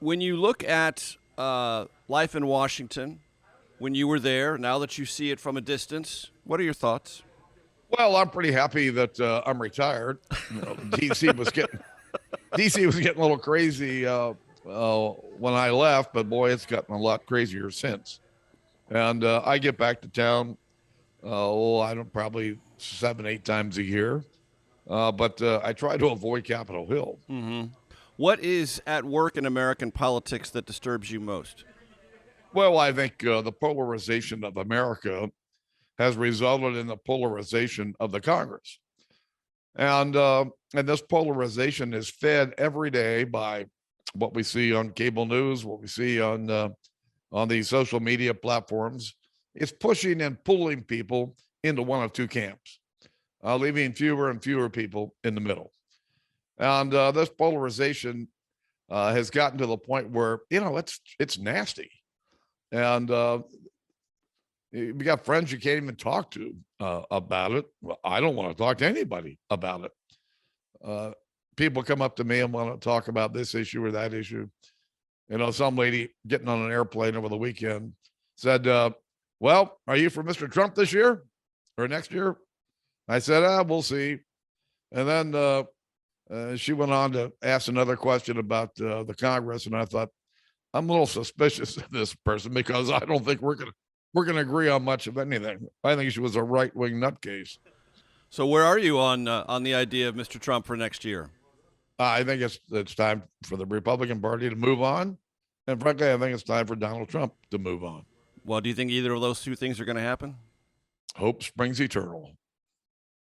When you look at life in Washington, when you were there, now that you see it from a distance, what are your thoughts? Well, I'm pretty happy that I'm retired. DC was getting a little crazy when I left, but boy, it's gotten a lot crazier since. And I get back to town. I don't probably 7, 8 times a year, but I try to avoid Capitol Hill. Mm-hmm. What is at work in American politics that disturbs you most? Well, I think the polarization of America has resulted in the polarization of the Congress. And this polarization is fed every day by what we see on cable news, what we see on these social media platforms. It's pushing and pulling people into one of two camps, leaving fewer and fewer people in the middle. And this polarization has gotten to the point where it's nasty, and you got friends you can't even talk to about it. Well, I don't want to talk to anybody about it. People come up to me and want to talk about this issue or that issue. Some lady getting on an airplane over the weekend said, well, are you for Mr. Trump this year or next year? I said, we'll see. And then she went on to ask another question about the Congress. And I thought, I'm a little suspicious of this person because I don't think we're going to agree on much of anything. I think she was a right-wing nutcase. So where are you on the idea of Mr. Trump for next year? I think it's time for the Republican Party to move on. And frankly, I think it's time for Donald Trump to move on. Well, do you think either of those two things are going to happen? Hope springs eternal.